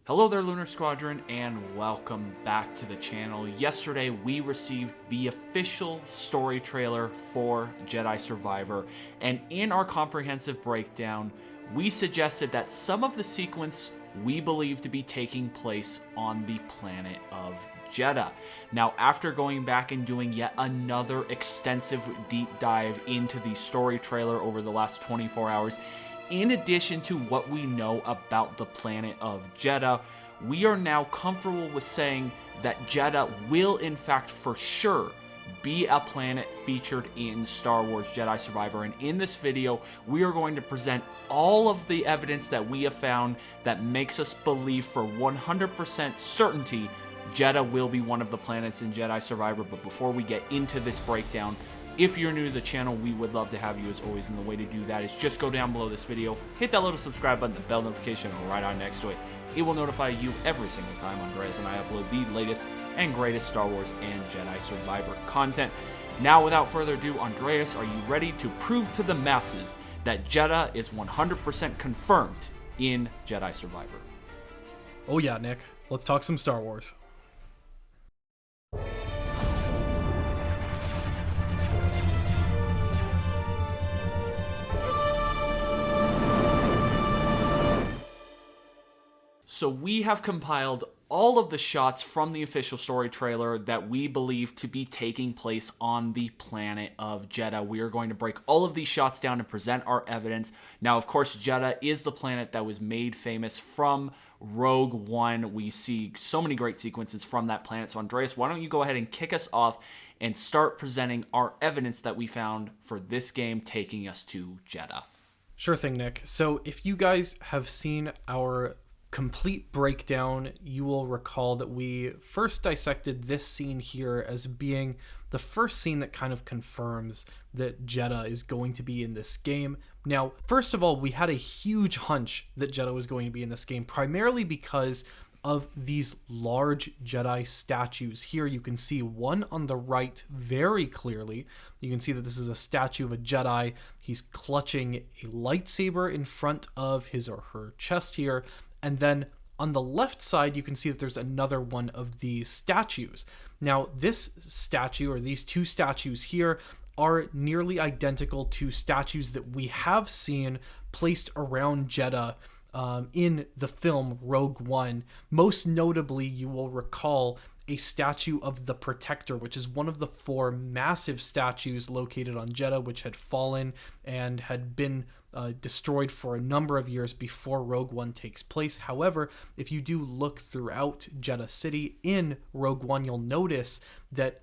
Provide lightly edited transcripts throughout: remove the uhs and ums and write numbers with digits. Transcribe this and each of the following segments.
Hello there, Lunar Squadron, and welcome back to the channel. Yesterday, we received the official story trailer for Jedi Survivor, and in our comprehensive breakdown, we suggested that some of the sequence we believe to be taking place on the planet of Jeddah. Now, after going back and doing yet another extensive deep dive into the story trailer over the last 24 hours, in addition to what we know about the planet of Jeddah, we are now comfortable with saying that Jeddah will in fact for sure be a planet featured in Star Wars Jedi Survivor. And in this video, we are going to present all of the evidence that we have found that makes us believe for 100% certainty Jeddah will be one of the planets in Jedi Survivor. But before we get into this breakdown, if you're new to the channel, we would love to have you as always, and the way to do that is just go down below this video, hit that little subscribe button, the bell notification right on next to it. It will notify you every single time Andreas and I upload the latest and greatest Star Wars and Jedi Survivor content. Now, without further ado, Andreas, are you ready to prove to the masses that Jeddah is 100% confirmed in Jedi Survivor? Oh yeah, Nick. Let's talk some Star Wars. So we have compiled all of the shots from the official story trailer that we believe to be taking place on the planet of Jeddah. We are going to break all of these shots down and present our evidence. Now, of course, Jeddah is the planet that was made famous from Rogue One. We see so many great sequences from that planet. So Andreas, why don't you go ahead and kick us off and start presenting our evidence that we found for this game taking us to Jeddah. Sure thing, Nick. So if you guys have seen our complete breakdown, you will recall that we first dissected this scene here as being the first scene that kind of confirms that Jeddah is going to be in this game. Now, first of all, we had a huge hunch that Jeddah was going to be in this game, primarily because of these large Jedi statues. Here you can see one on the right very clearly. You can see that this is a statue of a Jedi. He's clutching a lightsaber in front of his or her chest here. And then on the left side, you can see that there's another one of these statues. Now, this statue, or these two statues here, are nearly identical to statues that we have seen placed around Jeddah in the film Rogue One. Most notably, you will recall a statue of the Protector, which is one of the four massive statues located on Jeddah, which had fallen and had been destroyed for a number of years before Rogue One takes place. However, if you do look throughout Jeddah City in Rogue One, you'll notice that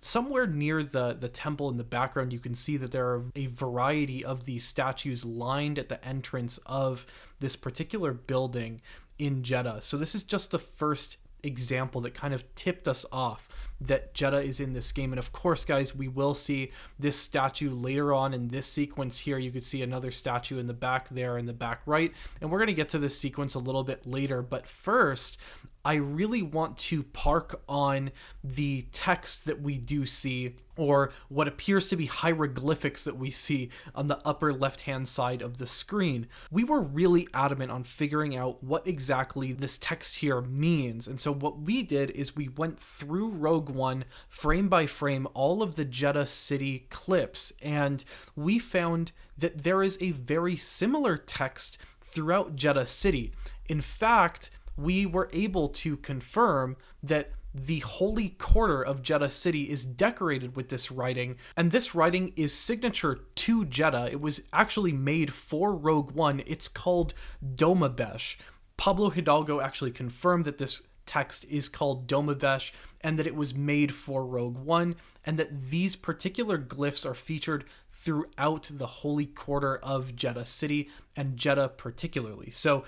somewhere near the temple in the background, you can see that there are a variety of these statues lined at the entrance of this particular building in Jeddah. So this is just the first example that kind of tipped us off that Jeddah is in this game. And of course, guys, we will see this statue later on in this sequence here. You could see another statue in the back there in the back right, and we're going to get to this sequence a little bit later. But first, I really want to park on the text that we do see, or what appears to be hieroglyphics that we see on the upper left-hand side of the screen. We were really adamant on figuring out what exactly this text here means. And so what we did is we went through Rogue One frame by frame, all of the Jeddah City clips, and we found that there is a very similar text throughout Jeddah City. In fact, we were able to confirm that the holy quarter of Jeddah City is decorated with this writing, and this writing is signature to Jeddah. It was actually made for Rogue One. It's called Doma Besh. Pablo Hidalgo actually confirmed that this text is called Domabesh and that it was made for Rogue One, and that these particular glyphs are featured throughout the holy quarter of Jeddah City and Jeddah particularly. So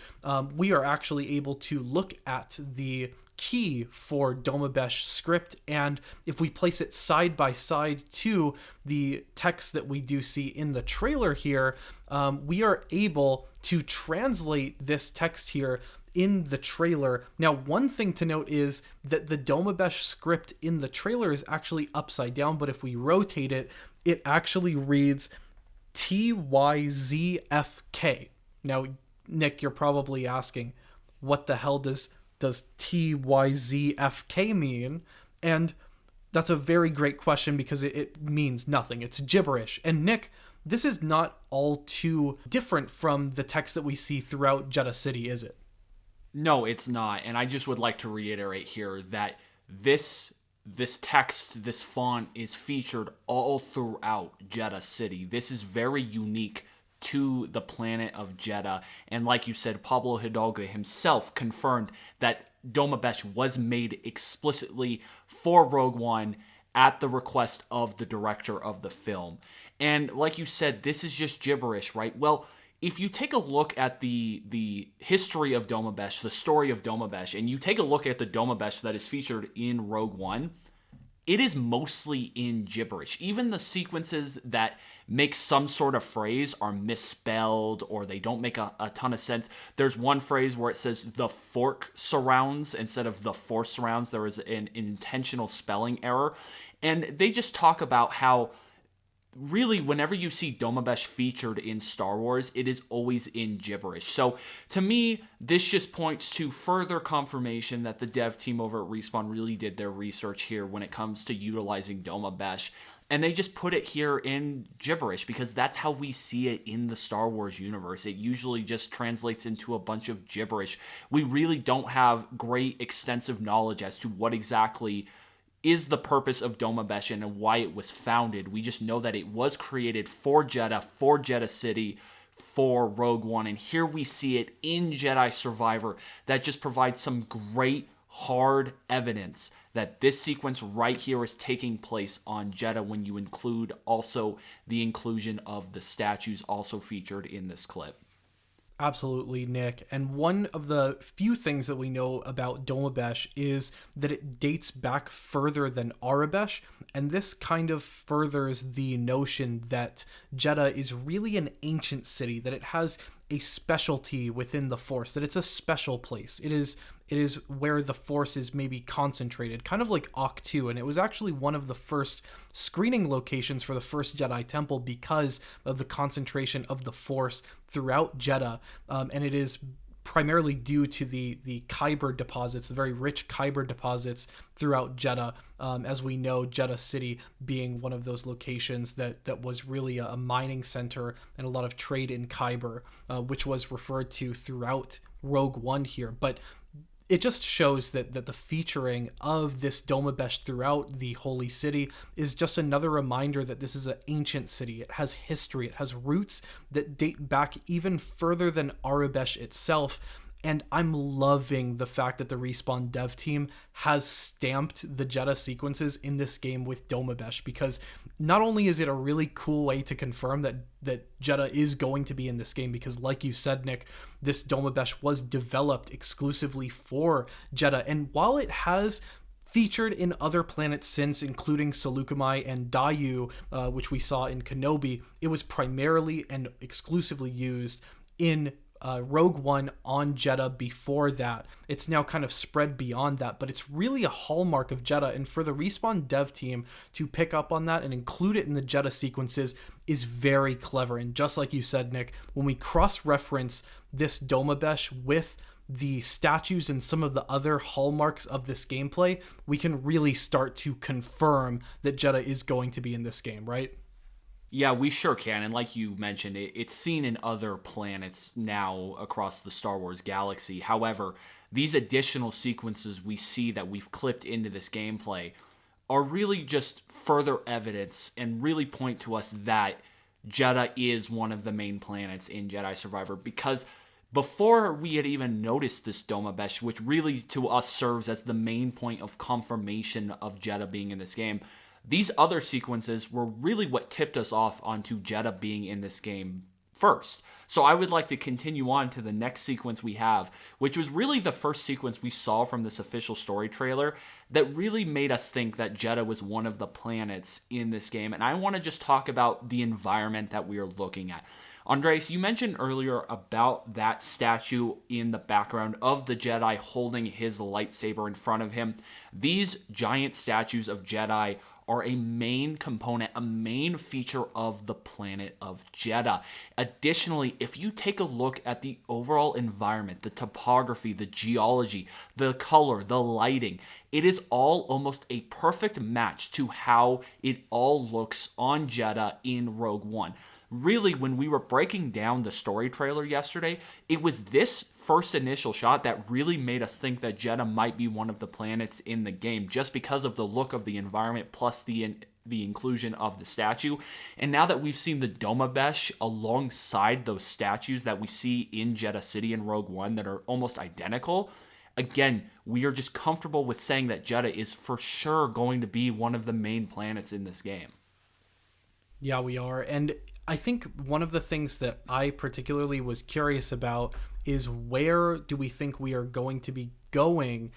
we are actually able to look at the key for Domabesh script, and if we place it side by side to the text that we do see in the trailer here, we are able to translate this text here in the trailer. Now, one thing to note is that the Domabesh script in the trailer is actually upside down, but if we rotate it, it actually reads TYZFK. Now, Nick, you're probably asking, what the hell does TYZFK mean? And that's a very great question because it means nothing. It's gibberish. And Nick, this is not all too different from the text that we see throughout Jeddah City, is it? No, it's not. And I just would like to reiterate here that this text, this font is featured all throughout Jeddah City. This is very unique to the planet of Jeddah. And like you said, Pablo Hidalgo himself confirmed that Doma Besh was made explicitly for Rogue One at the request of the director of the film. And like you said, this is just gibberish, right? Well, if you take a look at the history of Doma Besh, the story of Doma Besh, and you take a look at the Doma Besh that is featured in Rogue One, it is mostly in gibberish. Even the sequences that make some sort of phrase are misspelled or they don't make a ton of sense. There's one phrase where it says the fork surrounds instead of the force surrounds. There is an intentional spelling error. And they just talk about how really, whenever you see Doma Besh featured in Star Wars, it is always in gibberish. So, to me, this just points to further confirmation that the dev team over at Respawn really did their research here when it comes to utilizing Doma Besh. And they just put it here in gibberish because that's how we see it in the Star Wars universe. It usually just translates into a bunch of gibberish. We really don't have great extensive knowledge as to what exactly is the purpose of Doma Besh and why it was founded. We just know that it was created for Jeddah, for Jeddah City, for Rogue One. And here we see it in Jedi Survivor. That just provides some great hard evidence that this sequence right here is taking place on Jeddah when you include also the inclusion of the statues also featured in this clip. Absolutely, Nick. And one of the few things that we know about Doma Besh is that it dates back further than Arabesh, and this kind of furthers the notion that Jeddah is really an ancient city, that it has a specialty within the Force, that it's a special place. It is where the Force is maybe concentrated, kind of like Ahch-To, and it was actually one of the first screening locations for the first Jedi Temple because of the concentration of the Force throughout Jeddah, and it is primarily due to the Kyber deposits, the very rich Kyber deposits throughout Jeddah, as we know, Jeddah City being one of those locations that was really a mining center and a lot of trade in Kyber, which was referred to throughout Rogue One here. But it just shows that the featuring of this Doma Besh throughout the Holy City is just another reminder that this is an ancient city. It has history. It has roots that date back even further than Arabesh itself. And I'm loving the fact that the Respawn dev team has stamped the Jeddah sequences in this game with Doma Besh, because not only is it a really cool way to confirm that Jeddah is going to be in this game, because like you said, Nick, this Doma Besh was developed exclusively for Jeddah. And while it has featured in other planets since, including Seleucami and Dayu, which we saw in Kenobi, it was primarily and exclusively used in Rogue One on Jeddah before that. It's now kind of spread beyond that, but it's really a hallmark of Jeddah, and for the Respawn dev team to pick up on that and include it in the Jeddah sequences is very clever. And just like you said, Nick, when we cross-reference this Doma Besh with the statues and some of the other hallmarks of this gameplay, we can really start to confirm that Jeddah is going to be in this game, right? Yeah, we sure can. And like you mentioned, it's seen in other planets now across the Star Wars galaxy. However, these additional sequences we see that we've clipped into this gameplay are really just further evidence and really point to us that Jeddah is one of the main planets in Jedi Survivor, because before we had even noticed this Doma Besh, which really to us serves as the main point of confirmation of Jeddah being in this game, these other sequences were really what tipped us off onto Jeddah being in this game first. So I would like to continue on to the next sequence we have, which was really the first sequence we saw from this official story trailer that really made us think that Jeddah was one of the planets in this game. And I want to just talk about the environment that we are looking at. Andres, you mentioned earlier about that statue in the background of the Jedi holding his lightsaber in front of him. These giant statues of Jedi are a main component, a main feature of the planet of Jeddah. Additionally, if you take a look at the overall environment, the topography, the geology, the color, the lighting, it is all almost a perfect match to how it all looks on Jeddah in Rogue One. Really, when we were breaking down the story trailer yesterday, it was this first initial shot that really made us think that Jeddah might be one of the planets in the game, just because of the look of the environment plus the inclusion of the statue. And now that we've seen the Doma Besh alongside those statues that we see in Jeddah City in Rogue One that are almost identical, again, we are just comfortable with saying that Jeddah is for sure going to be one of the main planets in this game. Yeah, we are. And I think one of the things that I particularly was curious about is where do we think we are going to be going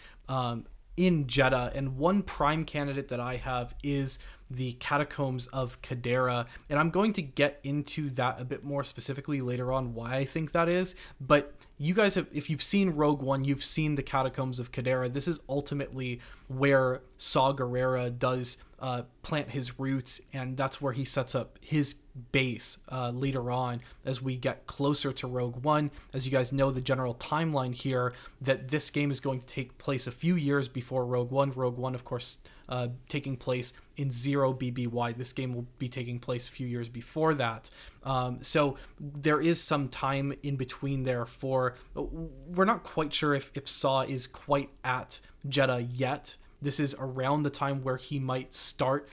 in Jeddah? And one prime candidate that I have is the catacombs of Cere. And I'm going to get into that a bit more specifically later on, why I think that is. But you guys have, if you've seen Rogue One, you've seen the catacombs of Cere. This is ultimately where Saw Gerrera does plant his roots, and that's where he sets up his base later on as we get closer to Rogue One. As you guys know, the general timeline here, that this game is going to take place a few years before Rogue One. Rogue One, of course, taking place in 0 BBY. This game will be taking place a few years before that. So there is some time in between there for... We're not quite sure if Saw is quite at Jeddah yet. This is around the time where he might start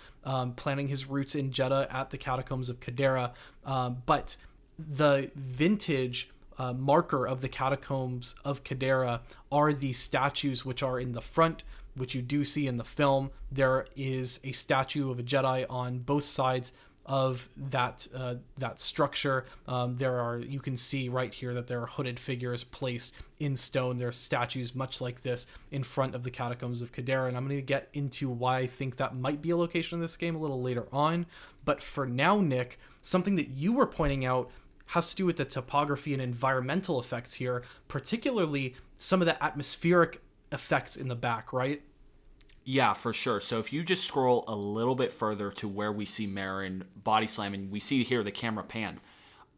planting his roots in Jeddah at the catacombs of Cere. But the vintage marker of the catacombs of Cere are the statues which are in the front, which you do see in the film. There is a statue of a Jedi on both sides of that structure. You can see right here that there are hooded figures placed in stone. There are statues much like this in front of the catacombs of Cere, and I'm going to get into why I think that might be a location in this game a little later on. But for now, Nick, something that you were pointing out has to do with the topography and environmental effects here, particularly some of the atmospheric effects in the back, right? Yeah, for sure. So if you just scroll a little bit further to where we see Merrin body slamming, we see here the camera pans.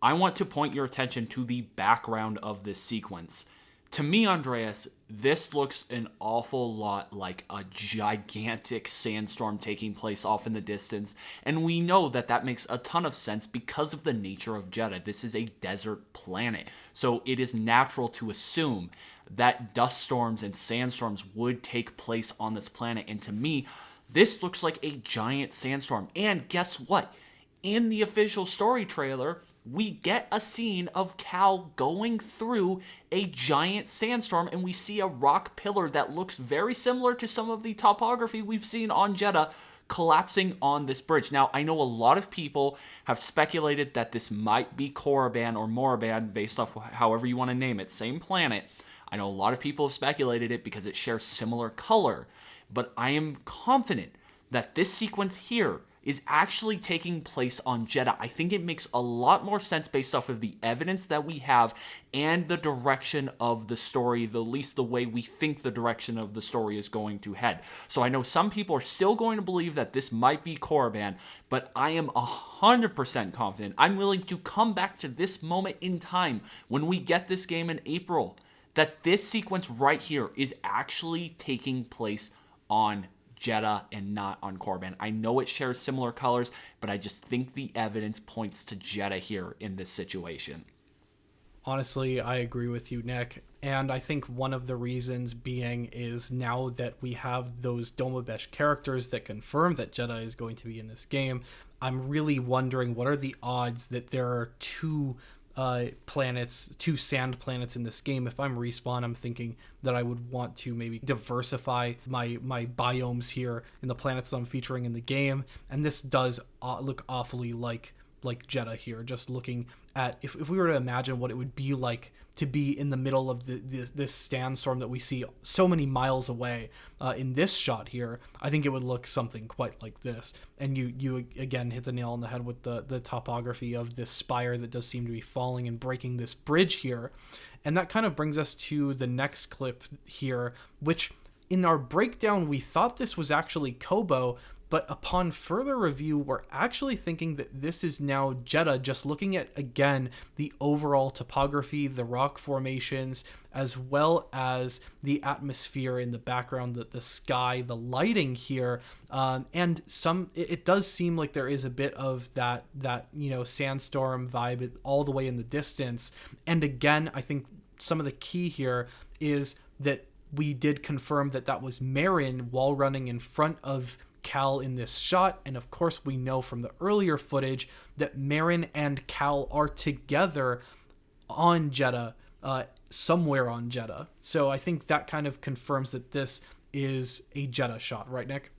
I want to point your attention to the background of this sequence. To me, Andreas, this looks an awful lot like a gigantic sandstorm taking place off in the distance, and we know that that makes a ton of sense because of the nature of Jeddah. This is a desert planet, so it is natural to assume that dust storms and sandstorms would take place on this planet. And to me, this looks like a giant sandstorm. And guess what? In the official story trailer, we get a scene of Cal going through a giant sandstorm, and we see a rock pillar that looks very similar to some of the topography we've seen on Jeddah collapsing on this bridge. Now, I know a lot of people have speculated that this might be Korriban or Morriban, based off however you want to name it, same planet. I know a lot of people have speculated it because it shares similar color, but I am confident that this sequence here is actually taking place on Jeddah. I think it makes a lot more sense based off of the evidence that we have and the direction of the story, at least the way we think the direction of the story is going to head. So I know some people are still going to believe that this might be Korriban, but I am 100% confident. I'm willing to come back to this moment in time when we get this game in April, that this sequence right here is actually taking place on Jeddah and not on Korriban. I know it shares similar colors, but I just think the evidence points to Jeddah here in this situation. Honestly, I agree with you, Nick. And I think one of the reasons being is now that we have those Domabesh characters that confirm that Jeddah is going to be in this game, I'm really wondering what are the odds that there are two sand planets in this game. If I'm Respawn, I'm thinking that I would want to maybe diversify my biomes here in the planets that I'm featuring in the game, and this does look awfully like Jeddah here. Just looking at if we were to imagine what it would be like to be in the middle of this sandstorm that we see so many miles away in this shot here, I think it would look something quite like this. And you again hit the nail on the head with the topography of this spire that does seem to be falling and breaking this bridge here. And that kind of brings us to the next clip here, which in our breakdown we thought this was actually Kobo, but upon further review, we're actually thinking that this is now Jeddah, just looking at, again, the overall topography, the rock formations, as well as the atmosphere in the background, the sky, the lighting here, and it does seem like there is a bit of that sandstorm vibe all the way in the distance. And again, I think some of the key here is that we did confirm that was Merrin wall running in front of Cal in this shot, and of course we know from the earlier footage that Merrin and Cal are together on Jeddah, somewhere on Jeddah. So I think that kind of confirms that this is a Jeddah shot, right, Nick?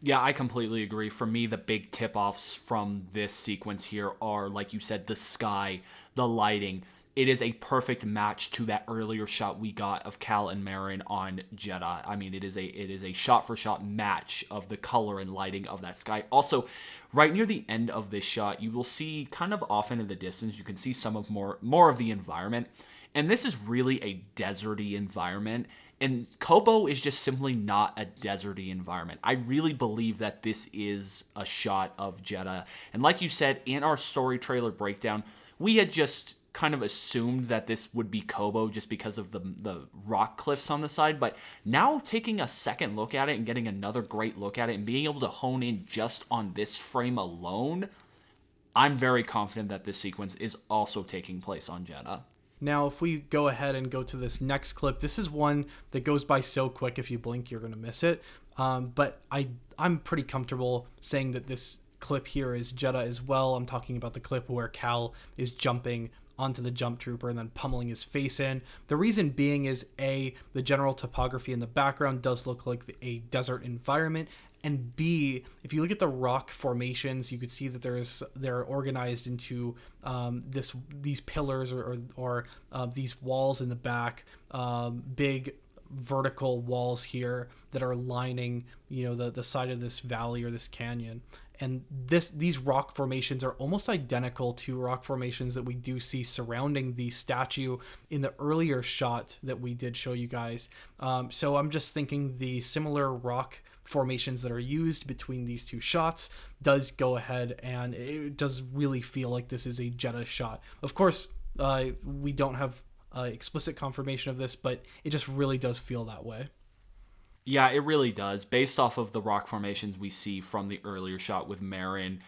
Yeah, I completely agree. For me, the big tip-offs from this sequence here are, like you said, the sky, the lighting. It is a perfect match to that earlier shot we got of Cal and Merrin on Jeddah. I mean, it is a shot-for-shot match of the color and lighting of that sky. Also, right near the end of this shot, you will see kind of off into the distance, you can see some of more of the environment. And this is really a deserty environment. And Kobo is just simply not a deserty environment. I really believe that this is a shot of Jeddah. And like you said, in our story trailer breakdown, we had just kind of assumed that this would be Kobo just because of the rock cliffs on the side. But now taking a second look at it and getting another great look at it and being able to hone in just on this frame alone, I'm very confident that this sequence is also taking place on Jeddah. Now, if we go ahead and go to this next clip, this is one that goes by so quick, if you blink, you're going to miss it. But I'm pretty comfortable saying that this clip here is Jeddah as well. I'm talking about the clip where Cal is jumping onto the jump trooper and then pummeling his face in. The reason being is A, the general topography in the background does look like a desert environment, and B, if you look at the rock formations, you could see that they're organized into these pillars or these walls in the back, big vertical walls here that are lining the side of this valley or this canyon. And these rock formations are almost identical to rock formations that we do see surrounding the statue in the earlier shot that we did show you guys. So I'm just thinking the similar rock formations that are used between these two shots does go ahead, and it does really feel like this is a Jeddah shot. Of course, we don't have explicit confirmation of this, but it just really does feel that way. Yeah, it really does. Based off of the rock formations we see from the earlier shot with Merrin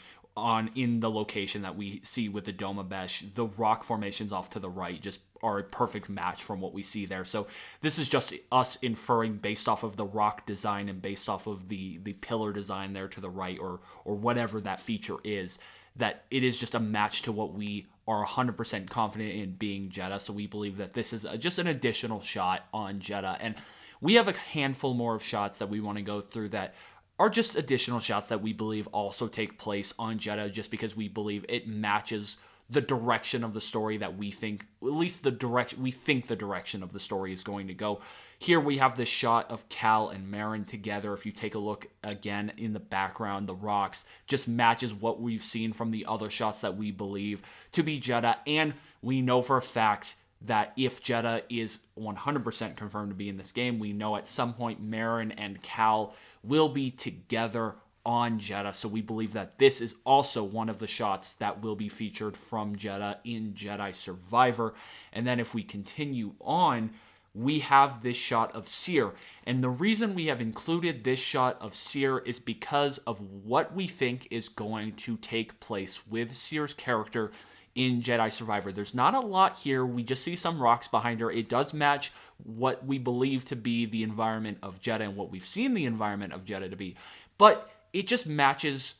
in the location that we see with the Doma Besh, the rock formations off to the right just are a perfect match from what we see there. So this is just us inferring based off of the rock design and based off of the pillar design there to the right or whatever that feature is, that it is just a match to what we are 100% confident in being Jeddah. So we believe that this is just an additional shot on Jeddah. And we have a handful more of shots that we want to go through that are just additional shots that we believe also take place on Jeddah, just because we believe it matches the direction of the story that we think, at least the direction of the story is going to go. Here we have this shot of Cal and Merrin together. If you take a look again in the background, the rocks just matches what we've seen from the other shots that we believe to be Jeddah. And we know for a fact that if Jeddah is 100% confirmed to be in this game, we know at some point Merrin and Cal will be together on Jeddah. So we believe that this is also one of the shots that will be featured from Jeddah in Jedi Survivor. And then if we continue on, we have this shot of Cere. And the reason we have included this shot of Cere is because of what we think is going to take place with Cere's character in Jedi Survivor. There's not a lot here. We just see some rocks behind her. It does match what we believe to be the environment of Jeddah and what we've seen the environment of Jeddah to be. But it just matches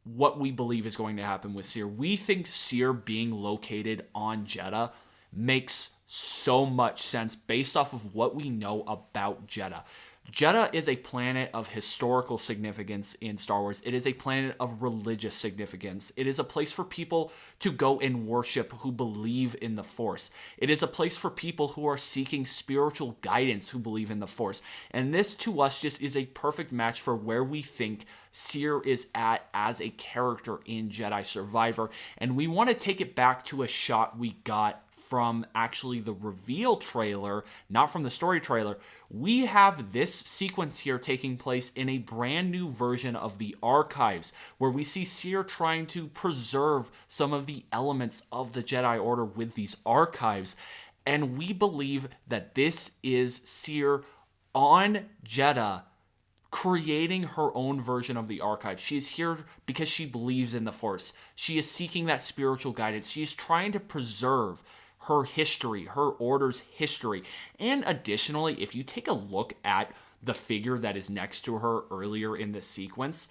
what we believe is going to happen with Cere. We think Cere being located on Jeddah makes so much sense based off of what we know about Jeddah. Jeddah is a planet of historical significance in Star Wars. It is a planet of religious significance. It is a place for people to go and worship who believe in the Force. It is a place for people who are seeking spiritual guidance who believe in the Force. And this to us just is a perfect match for where we think Cere is at as a character in Jedi Survivor. And we want to take it back to a shot we got from actually the reveal trailer, not from the story trailer. We have this sequence here taking place in a brand new version of the archives, where we see Cere trying to preserve some of the elements of the Jedi Order with these archives. And we believe that this is Cere on Jeddah, creating her own version of the archive. She is here because she believes in the Force. She is seeking that spiritual guidance. She is trying to preserve her history, her order's history. And additionally, if you take a look at the figure that is next to her earlier in this sequence,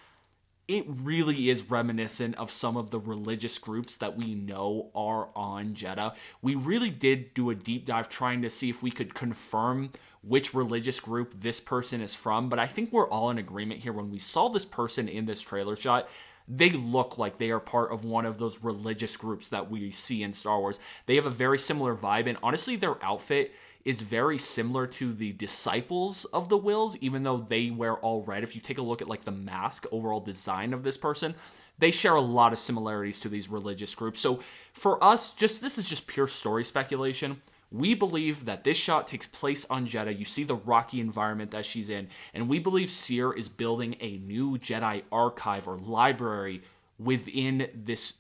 it really is reminiscent of some of the religious groups that we know are on Jeddah. We really did do a deep dive trying to see if we could confirm which religious group this person is from, but I think we're all in agreement here. When we saw this person in this trailer shot, they look like they are part of one of those religious groups that we see in Star Wars. They have a very similar vibe, and honestly, their outfit is very similar to the disciples of the Wills, even though they wear all red. If you take a look at like the mask, overall design of this person, they share a lot of similarities to these religious groups. So for us, this is just pure story speculation. We believe that this shot takes place on Jeddah. You see the rocky environment that she's in, and we believe Cere is building a new Jedi archive or library within this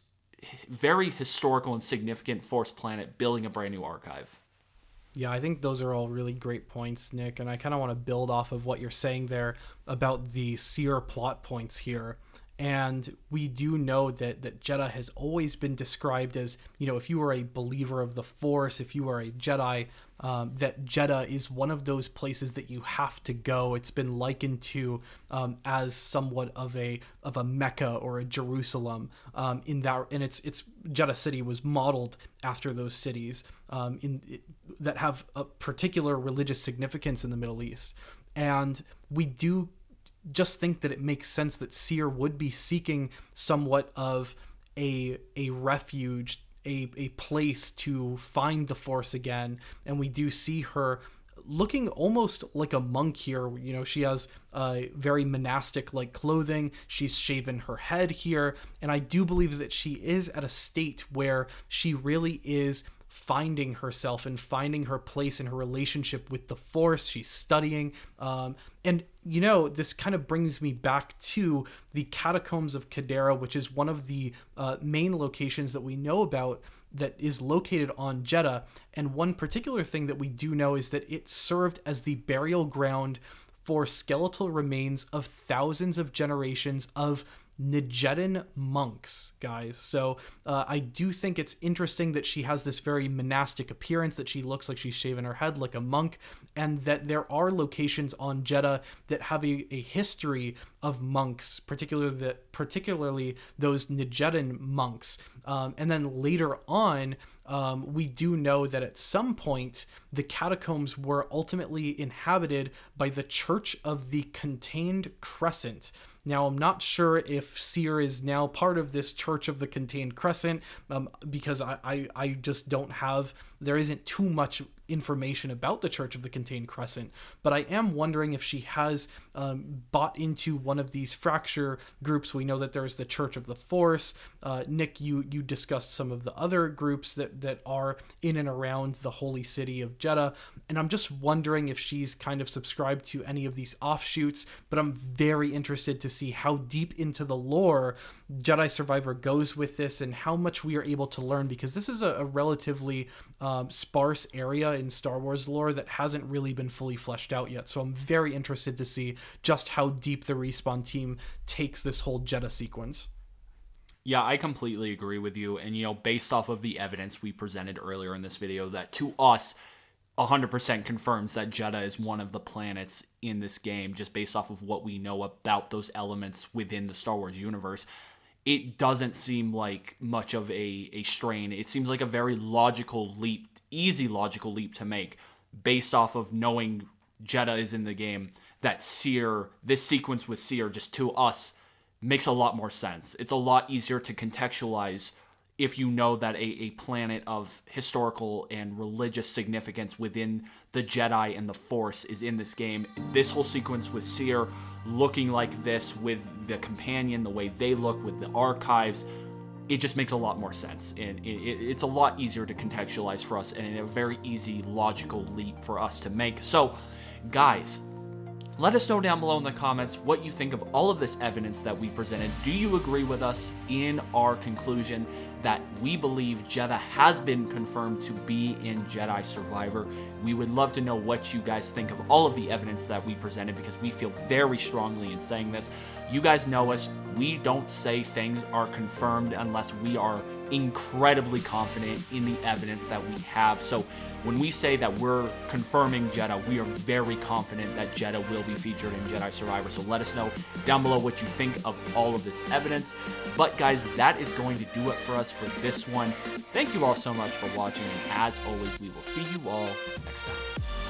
very historical and significant Force planet, building a brand new archive. Yeah, I think those are all really great points, Nick, and I kind of want to build off of what you're saying there about the Cere plot points here. And we do know that Jeddah has always been described as, if you are a believer of the Force, if you are a Jedi, that Jeddah is one of those places that you have to go. It's been likened to as somewhat of a Mecca or a Jerusalem, and it's Jeddah City was modeled after those cities that have a particular religious significance in the Middle East. And we do just think that it makes sense that Cere would be seeking somewhat of a refuge, a place to find the Force again. And we do see her looking almost like a monk here. She has very monastic like clothing. She's shaven her head here. And I do believe that she is at a state where she really is finding herself and finding her place in her relationship with the Force. She's studying. And this kind of brings me back to the Catacombs of Cadera, which is one of the main locations that we know about that is located on Jeddah. And one particular thing that we do know is that it served as the burial ground for skeletal remains of thousands of generations of Njedan monks, guys. So I do think it's interesting that she has this very monastic appearance, that she looks like she's shaven her head like a monk, and that there are locations on Jeddah that have a history of monks, particularly those Njedan monks. And then later on, we do know that at some point the catacombs were ultimately inhabited by the Church of the Contained Crescent. Now, I'm not sure if Cere is now part of this Church of the Contained Crescent, because I just don't have, there isn't too much information about the Church of the Contained Crescent, but I am wondering if she has bought into one of these fracture groups. We know that there's the Church of the Force. Nick, you discussed some of the other groups that are in and around the holy city of Jeddah, and I'm just wondering if she's kind of subscribed to any of these offshoots, but I'm very interested to see how deep into the lore Jedi Survivor goes with this and how much we are able to learn, because this is a relatively sparse area in Star Wars lore that hasn't really been fully fleshed out yet. So I'm very interested to see just how deep the Respawn team takes this whole Jeddah sequence. Yeah, I completely agree with you. And, based off of the evidence we presented earlier in this video, that to us 100% confirms that Jeddah is one of the planets in this game, just based off of what we know about those elements within the Star Wars universe. It doesn't seem like much of a strain. It seems like a very logical leap, easy logical leap to make, based off of knowing Jeddah is in the game, that Cere, this sequence with Cere, just to us, makes a lot more sense. It's a lot easier to contextualize if you know that a planet of historical and religious significance within the Jedi and the Force is in this game. This whole sequence with Cere looking like this, with the companion, the way they look, with the archives, it just makes a lot more sense, and it's a lot easier to contextualize for us, and a very easy logical leap for us to make. So guys, let us know down below in the comments what you think of all of this evidence that we presented. Do you agree with us in our conclusion that we believe Jeddah has been confirmed to be in Jedi Survivor? We would love to know what you guys think of all of the evidence that we presented, because we feel very strongly in saying this. You guys know us. We don't say things are confirmed unless we are incredibly confident in the evidence that we have. So when we say that we're confirming Jeddah, we are very confident that Jeddah will be featured in Jedi Survivor. So let us know down below what you think of all of this evidence. But guys, that is going to do it for us for this one. Thank you all so much for watching, and as always, we will see you all next time.